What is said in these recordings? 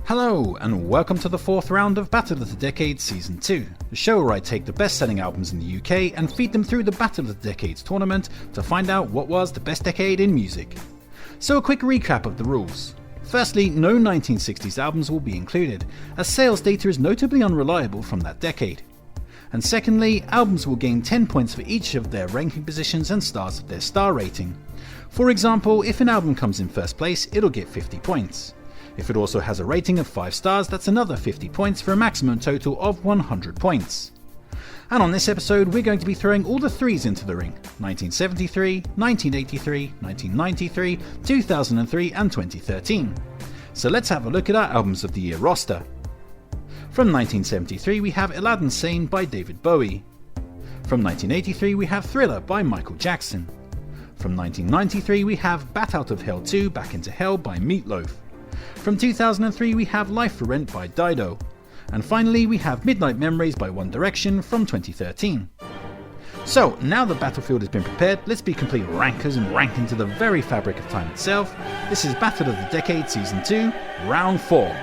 Hello, and welcome to the fourth round of Battle of the Decades Season 2, the show where I take the best-selling albums in the UK and feed them through the Battle of the Decades tournament to find out what was the best decade in music. So a quick recap of the rules. Firstly, no 1960s albums will be included, as sales data is notably unreliable from that decade. And secondly, albums will gain 10 points for each of their ranking positions and stars of their star rating. For example, if an album comes in first place, it'll get 50 points. If it also has a rating of 5 stars, that's another 50 points for a maximum total of 100 points. And on this episode, we're going to be throwing all the threes into the ring: 1973, 1983, 1993, 2003 and 2013. So let's have a look at our Albums of the Year roster. From 1973 we have Aladdin Sane by David Bowie. From 1983 we have Thriller by Michael Jackson. From 1993 we have Bat Out of Hell 2 Back into Hell by Meat Loaf. From 2003 we have Life for Rent by Dido. And finally we have Midnight Memories by One Direction from 2013. So now the battlefield has been prepared, let's be complete rankers and rank into the very fabric of time itself. This is Battle of the Decade Season 2, Round 4.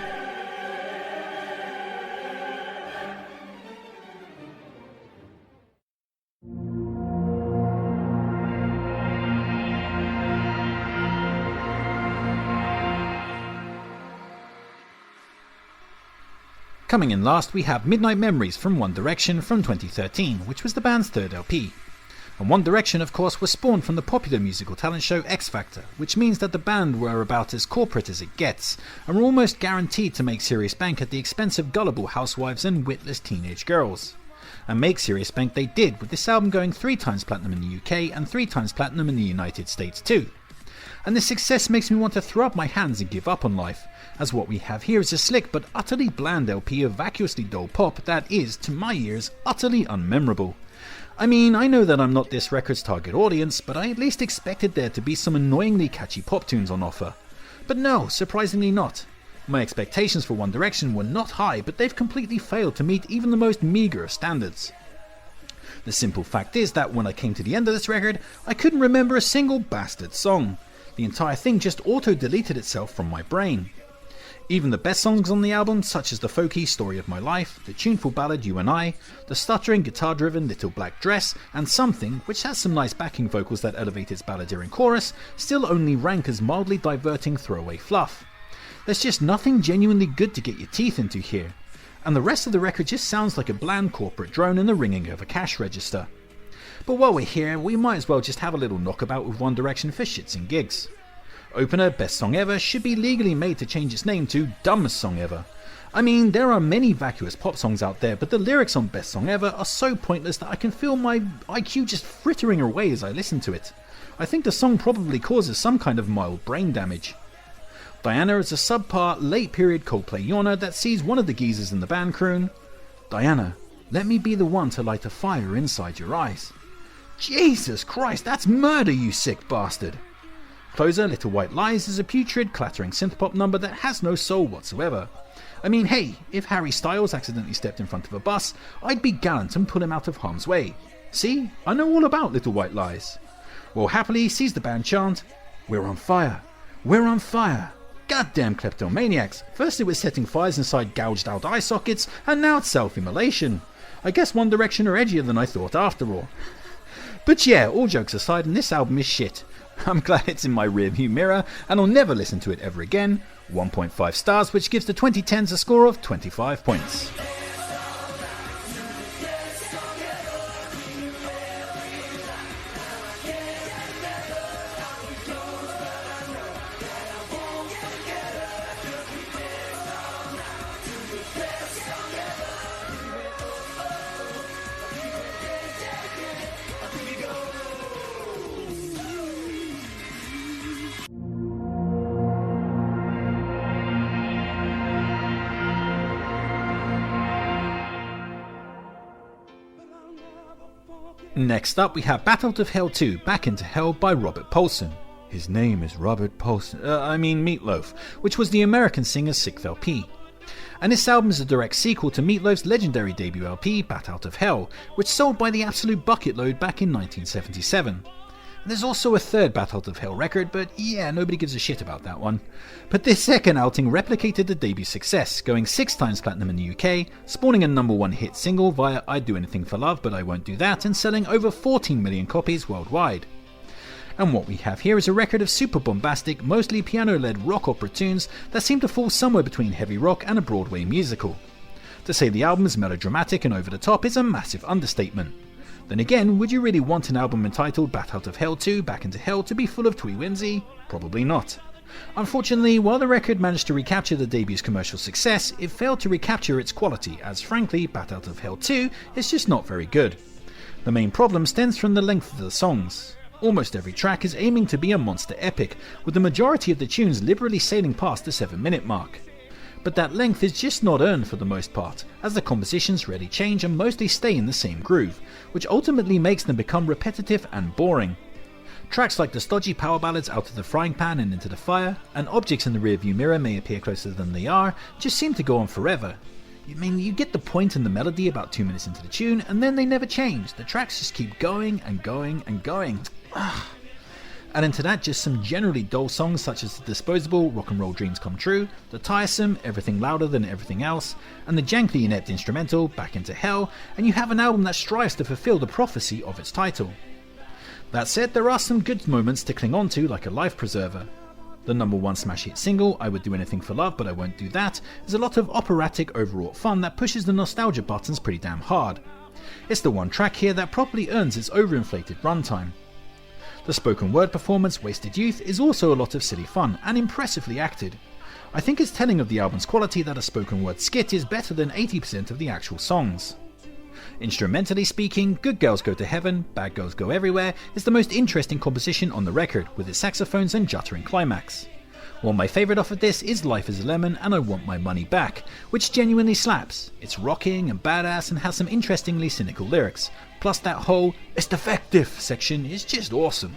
Coming in last we have Midnight Memories from One Direction from 2013, which was the band's third LP. And One Direction of course was spawned from the popular musical talent show X Factor, which means that the band were about as corporate as it gets, and were almost guaranteed to make serious bank at the expense of gullible housewives and witless teenage girls. And make serious bank they did, with this album going 3 times platinum in the UK and 3 times platinum in the United States too. And this success makes me want to throw up my hands and give up on life, as what we have here is a slick but utterly bland LP of vacuously dull pop that is, to my ears, utterly unmemorable. I mean, I know that I'm not this record's target audience, but I at least expected there to be some annoyingly catchy pop tunes on offer. But no, surprisingly not. My expectations for One Direction were not high, but they've completely failed to meet even the most meagre of standards. The simple fact is that when I came to the end of this record, I couldn't remember a single bastard song. The entire thing just auto-deleted itself from my brain. Even the best songs on the album, such as the folky Story of My Life, the tuneful ballad You and I, the stuttering guitar-driven Little Black Dress, and Something, which has some nice backing vocals that elevate its balladeering chorus, still only rank as mildly diverting throwaway fluff. There's just nothing genuinely good to get your teeth into here, and the rest of the record just sounds like a bland corporate drone and the ringing of a cash register. But while we're here, we might as well just have a little knockabout with One Direction for shits and gigs. Opener Best Song Ever should be legally made to change its name to Dumbest Song Ever. I mean, there are many vacuous pop songs out there, but the lyrics on Best Song Ever are so pointless that I can feel my IQ just frittering away as I listen to it. I think the song probably causes some kind of mild brain damage. Diana is a subpar, late-period Coldplay yawner that sees one of the geezers in the band croon, "Diana, let me be the one to light a fire inside your eyes." Jesus Christ, that's murder, you sick bastard! Closer, Little White Lies is a putrid, clattering synthpop number that has no soul whatsoever. I mean, hey, if Harry Styles accidentally stepped in front of a bus, I'd be gallant and pull him out of harm's way. See, I know all about Little White Lies. Well, happily sees the band chant, "We're on fire, we're on fire." Goddamn kleptomaniacs, first it was setting fires inside gouged out eye sockets, and now it's self-immolation. I guess One Direction are edgier than I thought after all. But yeah, all jokes aside, and this album is shit. I'm glad it's in my rearview mirror, and I'll never listen to it ever again. 1.5 stars, which gives the 2010s a score of 25 points. Next up we have Bat Out of Hell 2 Back into Hell by Robert Paulson. His name is Robert Paulson, Meat Loaf, which was the American singer's 6th LP. And this album is a direct sequel to Meat Loaf's legendary debut LP Bat Out of Hell, which sold by the absolute bucket load back in 1977. There's also a third Bat Out of Hell record, but yeah, nobody gives a shit about that one. But this second outing replicated the debut success, going 6 times platinum in the UK, spawning a #1 hit single via I'd Do Anything for Love But I Won't Do That, and selling over 14 million copies worldwide. And what we have here is a record of super bombastic, mostly piano-led rock opera tunes that seem to fall somewhere between heavy rock and a Broadway musical. To say the album is melodramatic and over the top is a massive understatement. Then again, would you really want an album entitled Bat Out of Hell 2 Back into Hell to be full of twee whimsy? Probably not. Unfortunately, while the record managed to recapture the debut's commercial success, it failed to recapture its quality, as frankly, Bat Out of Hell 2 is just not very good. The main problem stems from the length of the songs. Almost every track is aiming to be a monster epic, with the majority of the tunes liberally sailing past the 7-minute mark. But that length is just not earned for the most part, as the compositions rarely change and mostly stay in the same groove, which ultimately makes them become repetitive and boring. Tracks like the stodgy power ballads Out of the Frying Pan and Into the Fire, and Objects in the Rearview Mirror May Appear Closer Than They Are, just seem to go on forever. I mean, you get the point in the melody about 2 minutes into the tune, and then they never change. The tracks just keep going and going and going. Add into that just some generally dull songs such as the disposable Rock and Roll Dreams Come True, the tiresome Everything Louder Than Everything Else, and the jankly inept instrumental Back into Hell, and you have an album that strives to fulfill the prophecy of its title. That said, there are some good moments to cling on to, like a life preserver. The #1 smash hit single, I Would Do Anything for Love But I Won't Do That, is a lot of operatic overwrought fun that pushes the nostalgia buttons pretty damn hard. It's the one track here that properly earns its overinflated runtime. The spoken word performance, Wasted Youth, is also a lot of silly fun and impressively acted. I think it's telling of the album's quality that a spoken word skit is better than 80% of the actual songs. Instrumentally speaking, Good Girls Go to Heaven, Bad Girls Go Everywhere is the most interesting composition on the record, with its saxophones and juttering climax. While my favourite off of this is Life is a Lemon and I Want My Money Back, which genuinely slaps. It's rocking and badass and has some interestingly cynical lyrics, plus that whole "it's defective" section is just awesome.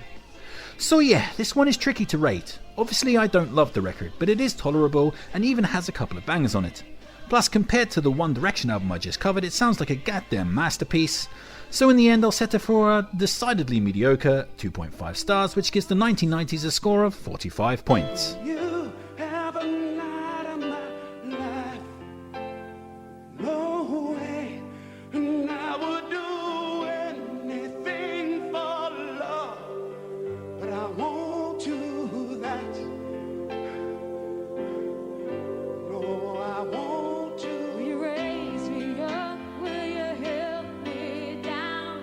So yeah, this one is tricky to rate. Obviously I don't love the record, but it is tolerable and even has a couple of bangers on it. Plus, compared to the One Direction album I just covered, it sounds like a goddamn masterpiece. So in the end I'll set it for a decidedly mediocre 2.5 stars, which gives the 1990s a score of 45 points. You have a light of my life. No way, and I would do anything for love, but I won't do that. No, I won't do. Will you raise me up? Will you help me down?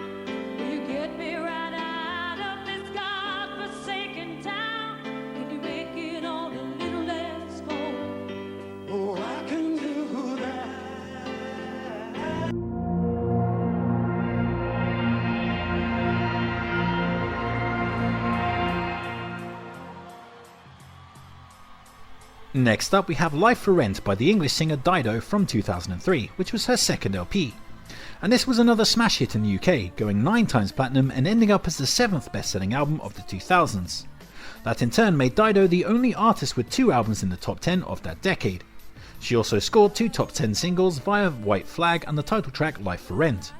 Will you get me right out of this godforsaken town? Can you make it on a little less cold? Oh, I can do that. Next up we have Life for Rent by the English singer Dido from 2003, which was her second LP. And this was another smash hit in the UK, going 9 times platinum and ending up as the 7th best-selling album of the 2000s. That in turn made Dido the only artist with 2 albums in the top 10 of that decade. She also scored 2 top 10 singles via White Flag and the title track Life for Rent.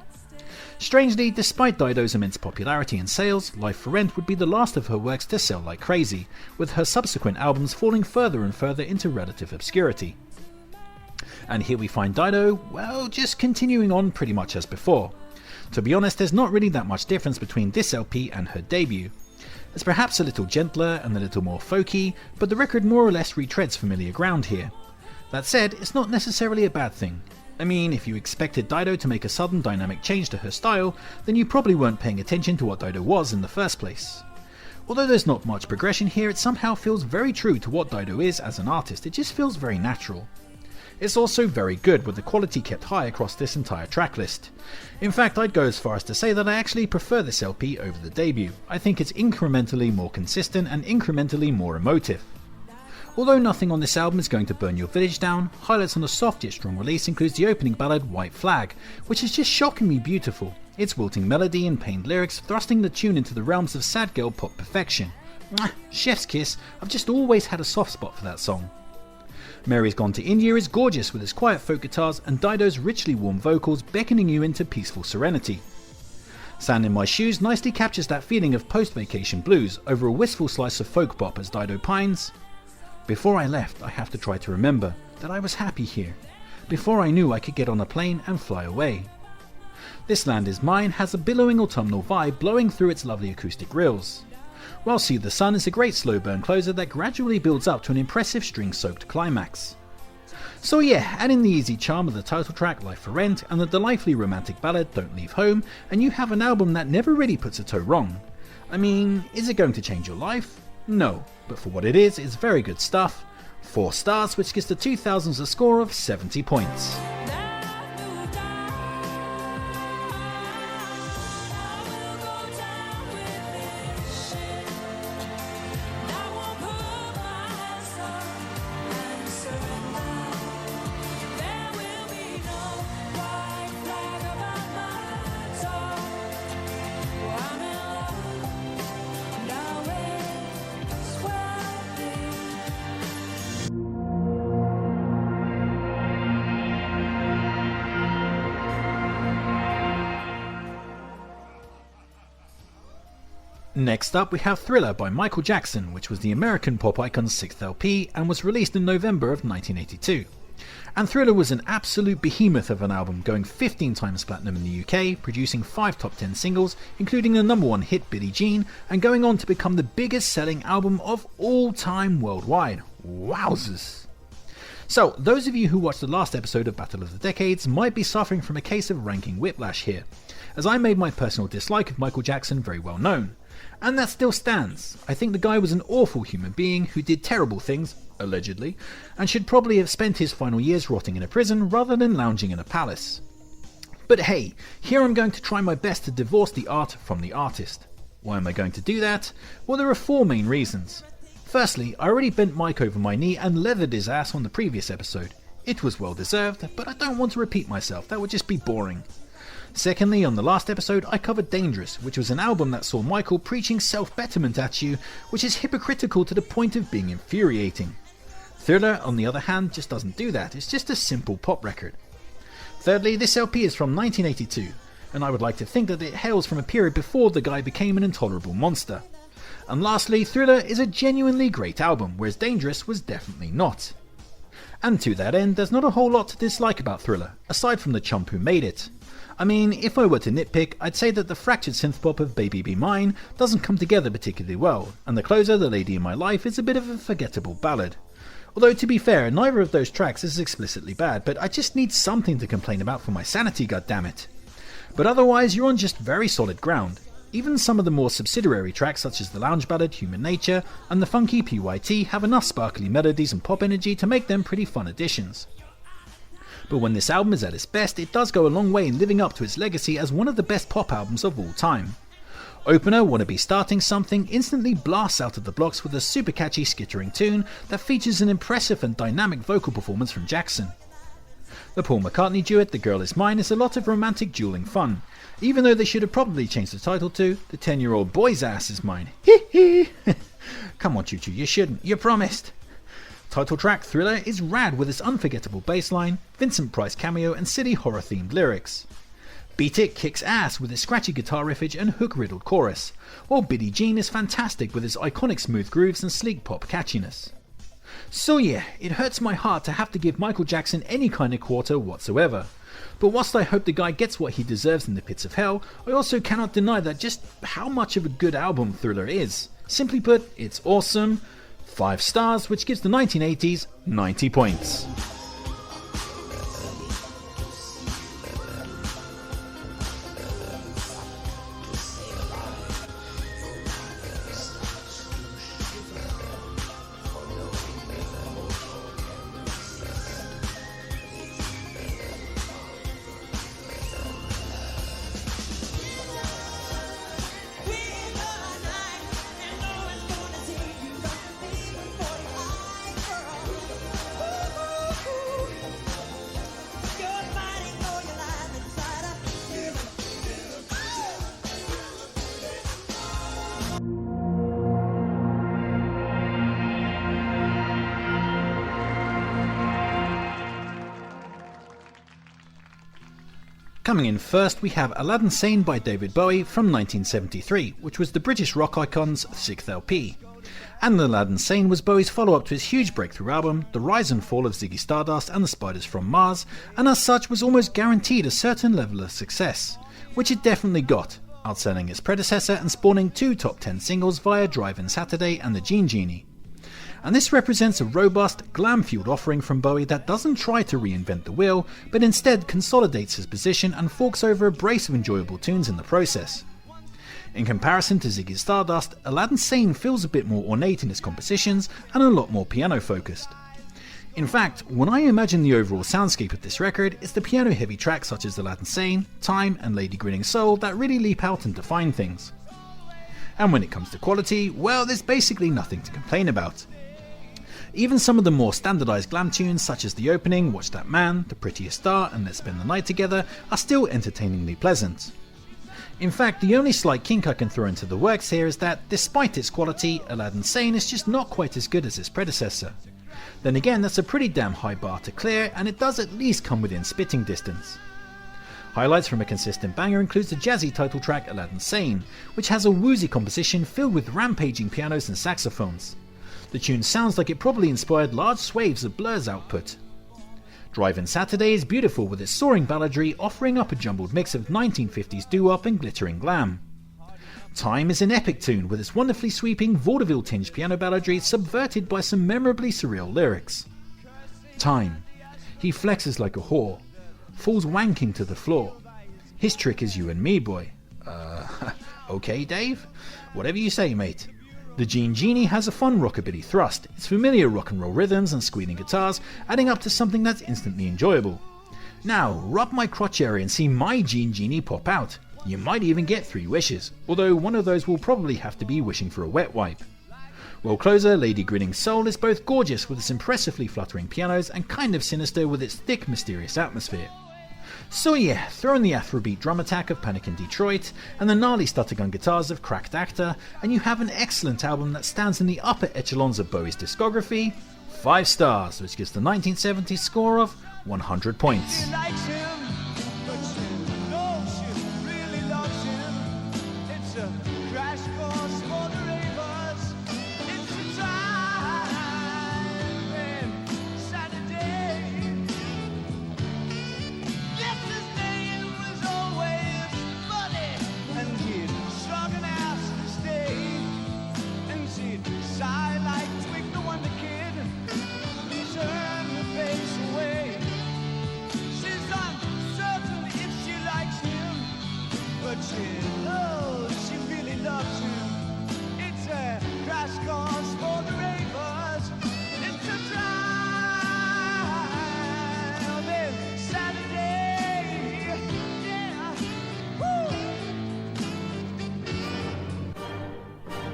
Strangely, despite Dido's immense popularity and sales, Life for Rent would be the last of her works to sell like crazy, with her subsequent albums falling further and further into relative obscurity. And here we find Dido, well, just continuing on pretty much as before. To be honest, there's not really that much difference between this LP and her debut. It's perhaps a little gentler and a little more folky, but the record more or less retreads familiar ground here. That said, it's not necessarily a bad thing. I mean, if you expected Dido to make a sudden dynamic change to her style, then you probably weren't paying attention to what Dido was in the first place. Although there's not much progression here, it somehow feels very true to what Dido is as an artist. It just feels very natural. It's also very good, with the quality kept high across this entire track list. In fact, I'd go as far as to say that I actually prefer this LP over the debut. I think it's incrementally more consistent and incrementally more emotive. Although nothing on this album is going to burn your village down, highlights on a soft yet strong release includes the opening ballad White Flag, which is just shockingly beautiful, its wilting melody and pained lyrics thrusting the tune into the realms of sad girl pop perfection. Mwah, chef's kiss, I've just always had a soft spot for that song. Mary's Gone to India is gorgeous with its quiet folk guitars and Dido's richly warm vocals beckoning you into peaceful serenity. Sand in My Shoes nicely captures that feeling of post-vacation blues over a wistful slice of folk pop as Dido pines. Before I left, I have to try to remember that I was happy here, before I knew I could get on a plane and fly away. This Land Is Mine has a billowing autumnal vibe blowing through its lovely acoustic reels, while See the Sun is a great slow burn closer that gradually builds up to an impressive string-soaked climax. So yeah, add in the easy charm of the title track Life for Rent and the delightfully romantic ballad Don't Leave Home, and you have an album that never really puts a toe wrong. I mean, is it going to change your life? No, but for what it is, it's very good stuff. 4 stars, which gives the 2000s a score of 70 points. Next up we have Thriller by Michael Jackson, which was the American pop icon's 6th LP and was released in November of 1982. And Thriller was an absolute behemoth of an album, going 15 times platinum in the UK, producing 5 top 10 singles, including the number 1 hit Billie Jean, and going on to become the biggest selling album of all time worldwide. Wowzers! So, those of you who watched the last episode of Battle of the Decades might be suffering from a case of ranking whiplash here, as I made my personal dislike of Michael Jackson very well known. And that still stands. I think the guy was an awful human being who did terrible things, allegedly, and should probably have spent his final years rotting in a prison rather than lounging in a palace. But hey, here I'm going to try my best to divorce the art from the artist. Why am I going to do that? Well, there are 4 main reasons. Firstly, I already bent Mike over my knee and leathered his ass on the previous episode. It was well deserved, but I don't want to repeat myself, that would just be boring. Secondly, on the last episode I covered Dangerous, which was an album that saw Michael preaching self-betterment at you, which is hypocritical to the point of being infuriating. Thriller, on the other hand, just doesn't do that, it's just a simple pop record. Thirdly, this LP is from 1982, and I would like to think that it hails from a period before the guy became an intolerable monster. And lastly, Thriller is a genuinely great album, whereas Dangerous was definitely not. And to that end, there's not a whole lot to dislike about Thriller, aside from the chump who made it. I mean, if I were to nitpick, I'd say that the fractured synthpop of Baby Be Mine doesn't come together particularly well, and the closer, The Lady in My Life, is a bit of a forgettable ballad. Although to be fair, neither of those tracks is explicitly bad, but I just need something to complain about for my sanity, goddammit. But otherwise, you're on just very solid ground. Even some of the more subsidiary tracks such as the lounge ballad Human Nature and the funky PYT have enough sparkly melodies and pop energy to make them pretty fun additions. But when this album is at its best, it does go a long way in living up to its legacy as one of the best pop albums of all time. Opener, Wanna Be Starting Something, instantly blasts out of the blocks with a super catchy skittering tune that features an impressive and dynamic vocal performance from Jackson. The Paul McCartney duet The Girl Is Mine is a lot of romantic dueling fun, even though they should have probably changed the title to The 10-Year-Old Boy's Ass Is Mine. Hee hee! Come on Chuchu, you shouldn't, you promised! Title track Thriller is rad with its unforgettable bassline, Vincent Price cameo and silly horror themed lyrics. Beat It kicks ass with its scratchy guitar riffage and hook riddled chorus, while Billie Jean is fantastic with its iconic smooth grooves and sleek pop catchiness. So yeah, it hurts my heart to have to give Michael Jackson any kind of quarter whatsoever. But whilst I hope the guy gets what he deserves in the pits of hell, I also cannot deny that just how much of a good album Thriller is. Simply put, it's awesome. 5 stars, which gives the 1980s 90 points. Coming in first, we have Aladdin Sane by David Bowie from 1973, which was the British rock icon's 6th LP. And Aladdin Sane was Bowie's follow-up to his huge breakthrough album, The Rise and Fall of Ziggy Stardust and the Spiders from Mars, and as such was almost guaranteed a certain level of success, which it definitely got, outselling its predecessor and spawning 2 top 10 singles via Drive-In Saturday and The Gene Genie. And this represents a robust, glam-fueled offering from Bowie that doesn't try to reinvent the wheel, but instead consolidates his position and forks over a brace of enjoyable tunes in the process. In comparison to Ziggy Stardust, Aladdin Sane feels a bit more ornate in its compositions and a lot more piano-focused. In fact, when I imagine the overall soundscape of this record, it's the piano-heavy tracks such as Aladdin Sane, Time and Lady Grinning Soul that really leap out and define things. And when it comes to quality, well, there's basically nothing to complain about. Even some of the more standardised glam tunes such as the opening, Watch That Man, The Prettiest Star and Let's Spend the Night Together are still entertainingly pleasant. In fact, the only slight kink I can throw into the works here is that, despite its quality, Aladdin Sane is just not quite as good as its predecessor. Then again, that's a pretty damn high bar to clear, and it does at least come within spitting distance. Highlights from a consistent banger includes the jazzy title track Aladdin Sane, which has a woozy composition filled with rampaging pianos and saxophones. The tune sounds like it probably inspired large swathes of Blur's output. Drive-In Saturday is beautiful with its soaring balladry offering up a jumbled mix of 1950s doo-wop and glittering glam. Time is an epic tune with its wonderfully sweeping vaudeville-tinged piano balladry subverted by some memorably surreal lyrics. Time. He flexes like a whore, falls wanking to the floor. His trick is you and me, boy. Okay, Dave? Whatever you say, mate. The Gene Genie has a fun rockabilly thrust, its familiar rock and roll rhythms and squealing guitars adding up to something that's instantly enjoyable. Now, rub my crotch area and see my Gene Genie pop out. You might even get 3 wishes, although one of those will probably have to be wishing for a wet wipe. Well, closer, Lady Grinning Soul is both gorgeous with its impressively fluttering pianos and kind of sinister with its thick, mysterious atmosphere. So yeah, throw in the Afrobeat drum attack of Panic in Detroit and the gnarly stuttergun guitars of Cracked Actor, and you have an excellent album that stands in the upper echelons of Bowie's discography. 5 stars, which gives the 1970s score of 100 points.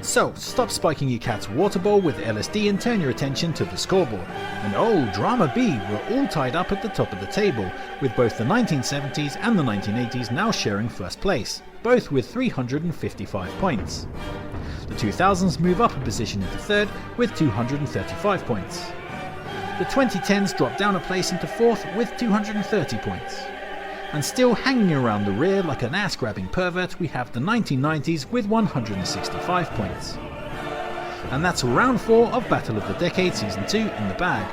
So, stop spiking your cat's water bowl with LSD and turn your attention to the scoreboard. And oh, Drama B, we're all tied up at the top of the table, with both the 1970s and the 1980s now sharing first place, both with 355 points. The 2000s move up a position into third with 235 points. The 2010s drop down a place into fourth with 230 points. And still hanging around the rear like an ass-grabbing pervert, we have the 1990s with 165 points. And that's round 4 of Battle of the Decade Season 2 in the bag.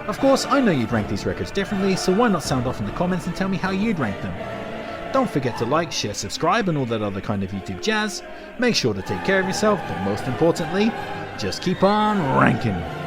Of course, I know you'd rank these records differently, so why not sound off in the comments and tell me how you'd rank them. Don't forget to like, share, subscribe and all that other kind of YouTube jazz. Make sure to take care of yourself, but most importantly, just keep on ranking.